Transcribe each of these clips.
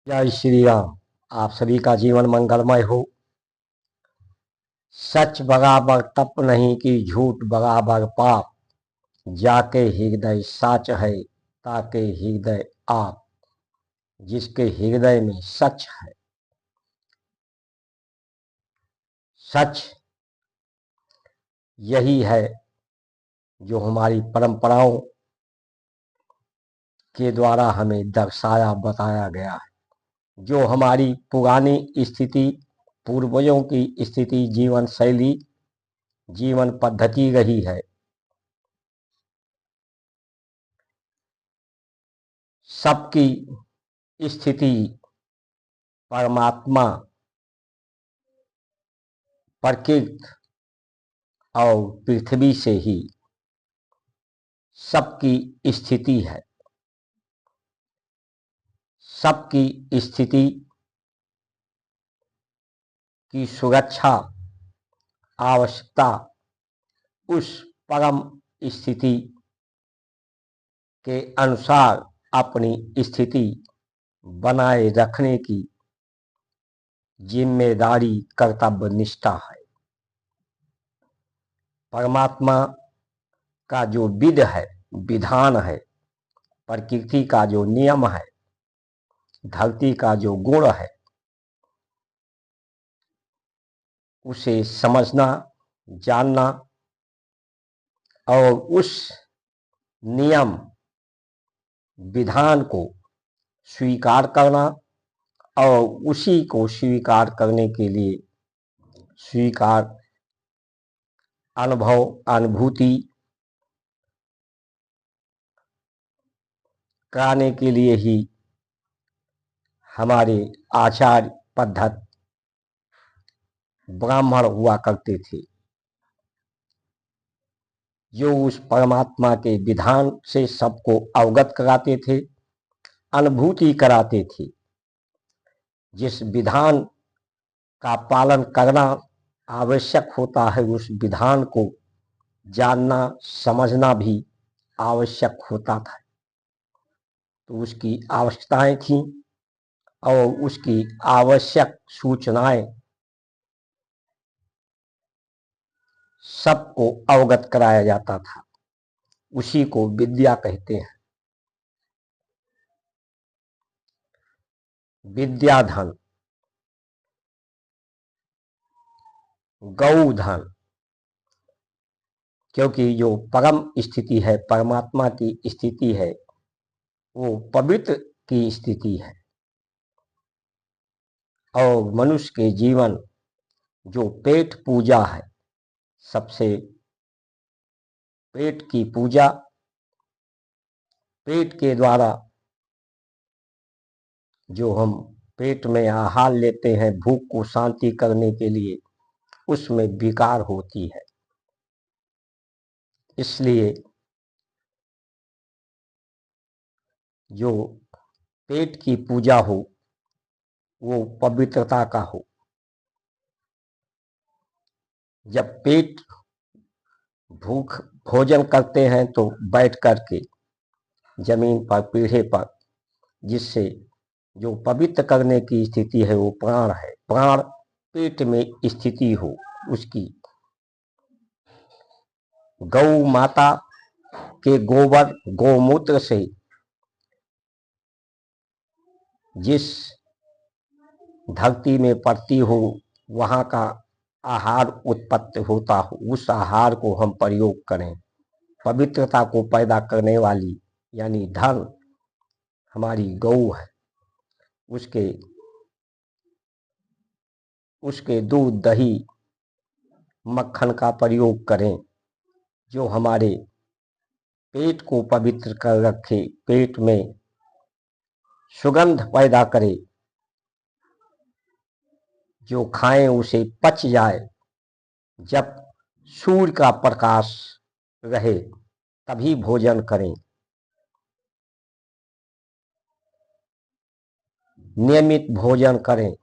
जय श्री राम। आप सभी का जीवन मंगलमय हो। सच बराबर तप नहीं कि झूठ बराबर पाप, जाके हृदय साच है ताके हृदय आप। जिसके हृदय में सच है, सच यही है जो हमारी परंपराओं के द्वारा हमें दर्शाया बताया गया है। जो हमारी पुरानी स्थिति, पूर्वजों की स्थिति, जीवन शैली, जीवन पद्धति रही है। सबकी स्थिति परमात्मा, प्रकृति और पृथ्वी से ही सबकी स्थिति है। सबकी स्थिति की सुरक्षा आवश्यकता उस परम स्थिति के अनुसार अपनी स्थिति बनाए रखने की जिम्मेदारी, कर्तव्य निष्ठा है। परमात्मा का जो विध है, विधान है, प्रकृति का जो नियम है, धरती का जो गुण है, उसे समझना, जानना और उस नियम विधान को स्वीकार करना और उसी को स्वीकार करने के लिए स्वीकार, अनुभव, अनुभूति कराने के लिए ही हमारे आचार्य पद्धत ब्राह्मण हुआ करते थे, जो उस परमात्मा के विधान से सबको अवगत कराते थे, अनुभूति कराते थे। जिस विधान का पालन करना आवश्यक होता है, उस विधान को जानना, समझना भी आवश्यक होता था। तो उसकी आवश्यकताएं थीं और उसकी आवश्यक सूचनाएं सबको अवगत कराया जाता था। उसी को विद्या कहते हैं। विद्याधन, गौधन, क्योंकि जो परम स्थिति है, परमात्मा की स्थिति है, वो पवित्र की स्थिति है। और मनुष्य के जीवन जो पेट पूजा है, सबसे पेट की पूजा, पेट के द्वारा जो हम पेट में आहार लेते हैं भूख को शांति करने के लिए, उसमें विकार होती है। इसलिए जो पेट की पूजा हो वो पवित्रता का हो। जब पेट भूख भोजन करते हैं तो बैठ करके जमीन पर, पीढ़े पर, जिससे जो पवित्र करने की स्थिति है वो प्राण है। प्राण पेट में स्थिति हो उसकी। गौ माता के गोबर, गौमूत्र से जिस धरती में पड़ती हो, वहाँ का आहार उत्पत्ति होता हो, उस आहार को हम प्रयोग करें। पवित्रता को पैदा करने वाली यानी धन हमारी गौ है। उसके दूध, दही, मक्खन का प्रयोग करें, जो हमारे पेट को पवित्र कर रखे, पेट में सुगंध पैदा करे। जो खाएं उसे पच जाए। जब सूर्य का प्रकाश रहे तभी भोजन करें। नियमित भोजन करें।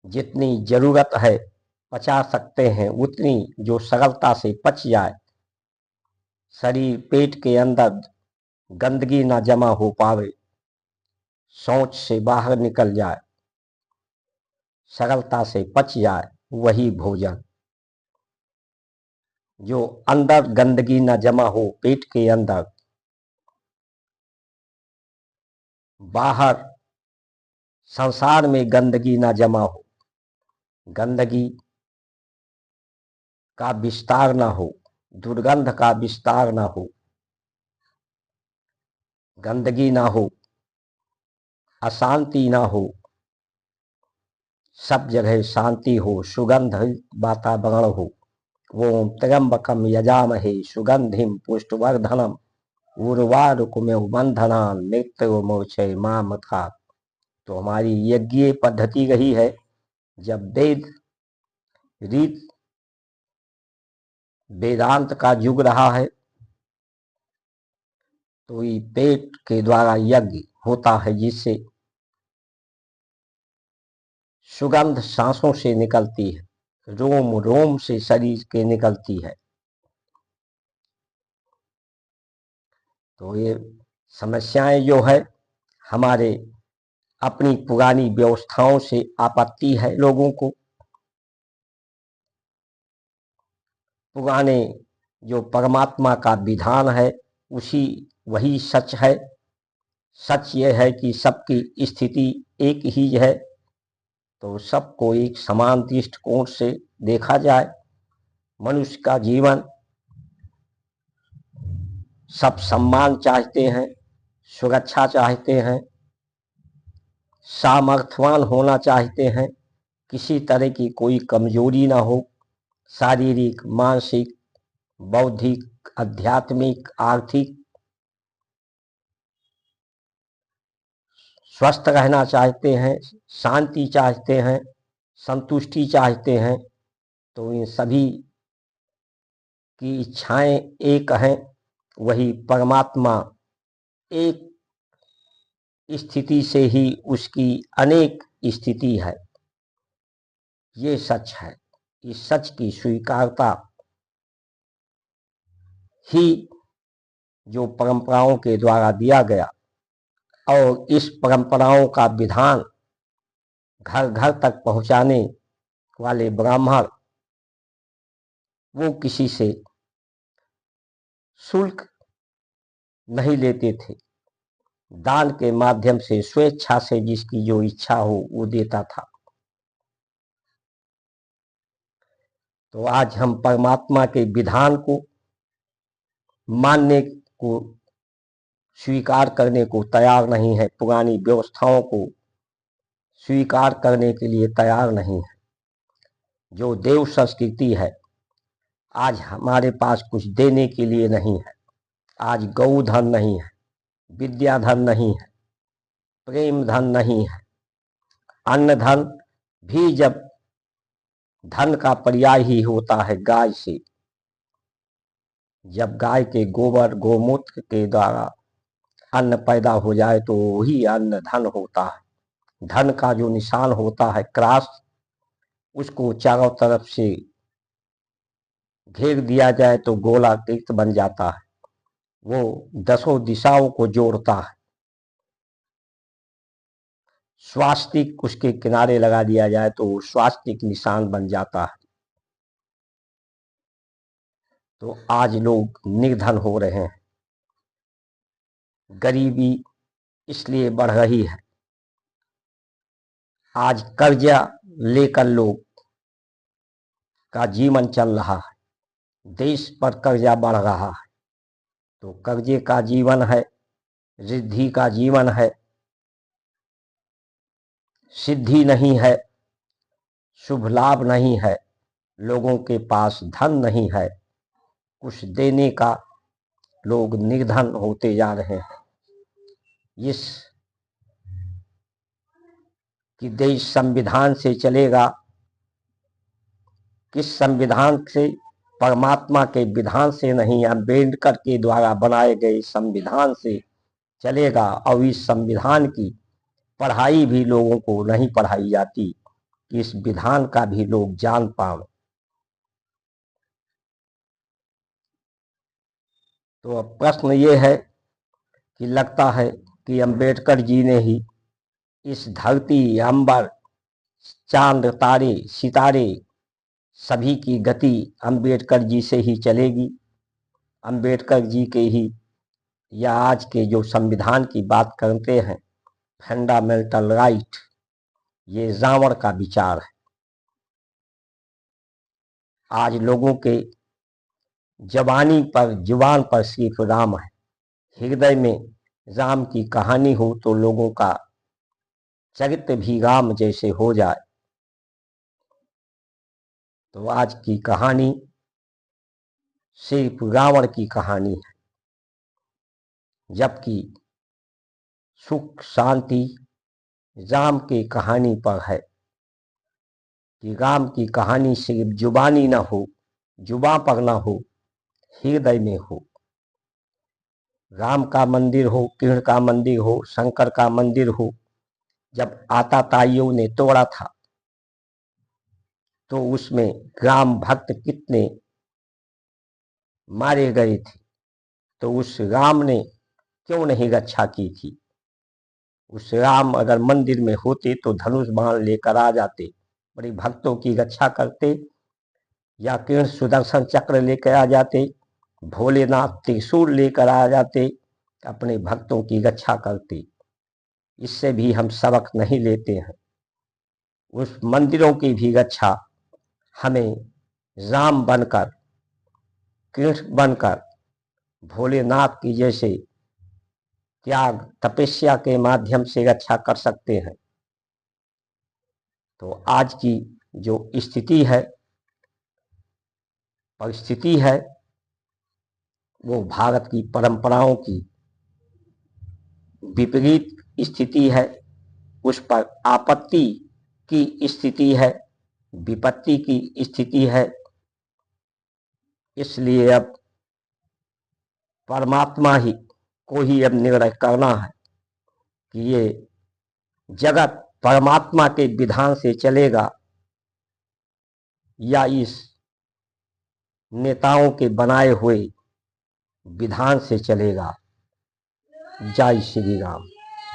जितनी जरूरत है पचा सकते हैं उतनी, जो सरलता से पच जाए। शरीर पेट के अंदर गंदगी ना जमा हो पावे, सोच से बाहर निकल जाए, सरलता से पच जाए वही भोजन। जो अंदर गंदगी ना जमा हो, पेट के अंदर, बाहर संसार में गंदगी ना जमा हो, गंदगी का विस्तार ना हो, दुर्गंध का विस्तार ना हो, गंदगी ना हो, अशांति ना हो, सब जगह शांति हो, सुगंध वातावरण हो। ओम त्र्यंबकम यजामहे सुगंधिम पुष्टवर्धनम उर्वारुकमेव बंधनान मृत्युर्मोक्षय मामृतात्। तो हमारी यज्ञीय पद्धति रही है, जब वेद रीत वेदांत का युग रहा है, तो ये पेट के द्वारा यज्ञ होता है, जिससे सुगंध सांसों से निकलती है, रोम रोम से शरीर के निकलती है। तो ये समस्याएं जो है, हमारे अपनी पुरानी व्यवस्थाओं से आपत्ति है लोगों को। पुराने जो परमात्मा का विधान है, वही सच है। सच ये है कि सबकी स्थिति एक ही है, तो सबको एक समान दृष्टिकोण से देखा जाए। मनुष्य का जीवन, सब सम्मान चाहते हैं, सुरक्षा चाहते हैं, सामर्थ्यवान होना चाहते हैं, किसी तरह की कोई कमजोरी ना हो, शारीरिक, मानसिक, बौद्धिक, आध्यात्मिक, आर्थिक स्वस्थ रहना चाहते हैं, शांति चाहते हैं, संतुष्टि चाहते हैं। तो इन सभी की इच्छाएं एक हैं, वही परमात्मा एक स्थिति से ही उसकी अनेक स्थिति है। ये सच है। इस सच की स्वीकारता ही जो परंपराओं के द्वारा दिया गया, और इस परंपराओं का विधान घर घर तक पहुंचाने वाले ब्राह्मण, वो किसी से शुल्क नहीं लेते थे, दान के माध्यम से स्वेच्छा से जिसकी जो इच्छा हो वो देता था। तो आज हम परमात्मा के विधान को मानने को, स्वीकार करने को तैयार नहीं है, पुरानी व्यवस्थाओं को स्वीकार करने के लिए तैयार नहीं है। जो देव संस्कृति है, आज हमारे पास कुछ देने के लिए नहीं है। आज गौ धन नहीं है, विद्या धन नहीं है, प्रेम धन नहीं है। अन्न धन भी जब धन का पर्याय ही होता है गाय से, जब गाय के गोबर गोमूत्र के द्वारा अन्न पैदा हो जाए तो वही अन्न धन होता है। धन का जो निशान होता है क्रॉस, उसको चारों तरफ से घेर दिया जाए तो गोलाकृत बन जाता है, वो 10 दिशाओं को जोड़ता है। स्वास्तिक उसके किनारे लगा दिया जाए तो वो स्वास्तिक निशान बन जाता है। तो आज लोग निर्धन हो रहे हैं, गरीबी इसलिए बढ़ रही है। आज कर्जा लेकर लोग का जीवन चल रहा है, देश पर कर्जा बढ़ रहा है। तो कर्जे का जीवन है, रिद्धि का जीवन है, सिद्धि नहीं है, शुभ लाभ नहीं है, लोगों के पास धन नहीं है, कुछ देने का लोग निर्धन होते जा रहे हैं। इस कि देश संविधान से चलेगा, किस संविधान से? परमात्मा के विधान से नहीं, अम्बेडकर के द्वारा बनाए गए संविधान से चलेगा। और इस संविधान की पढ़ाई भी लोगों को नहीं पढ़ाई जाती कि इस विधान का भी लोग जान पाए। तो अब प्रश्न ये है कि लगता है कि अंबेडकर जी ने ही इस धरती, अंबर, चांद, तारे, सितारे सभी की गति अंबेडकर जी से ही चलेगी। अंबेडकर जी के ही या आज के जो संविधान की बात करते हैं, फंडामेंटल राइट, ये रावण का विचार है। आज लोगों के जुबान पर सिर्फ राम है, हृदय में राम की कहानी हो तो लोगों का चरित्र भी राम जैसे हो जाए। तो आज की कहानी सिर्फ रावण की कहानी है, जबकि सुख शांति राम की कहानी पर है कि राम की कहानी सिर्फ जुबानी ना हो, जुबां पर ना हो, हृदय में हो। राम का मंदिर हो, कृष्ण का मंदिर हो, शंकर का मंदिर हो, जब आताताइयों ने तोड़ा था तो उसमें राम भक्त कितने मारे गए थे, तो उस राम ने क्यों नहीं रक्षा की थी? उस राम अगर मंदिर में होते तो धनुष बाण लेकर आ जाते, बड़ी भक्तों की रक्षा करते, या कृष्ण सुदर्शन चक्र लेकर आ जाते, भोलेनाथ त्रिशूल लेकर आ जाते, अपने भक्तों की रक्षा करते। इससे भी हम सबक नहीं लेते हैं। उस मंदिरों की भी रक्षा हमें राम बनकर, कृष्ण बनकर, भोलेनाथ की जैसे त्याग तपस्या के माध्यम से रक्षा कर सकते हैं। तो आज की जो स्थिति है, परिस्थिति है, वो भारत की परंपराओं की विपरीत स्थिति है। उस पर आपत्ति की स्थिति है, विपत्ति की स्थिति है। इसलिए अब परमात्मा ही को ही अब निर्णय करना है कि ये जगत परमात्मा के विधान से चलेगा या इस नेताओं के बनाए हुए विधान से चलेगा। जय श्री राम।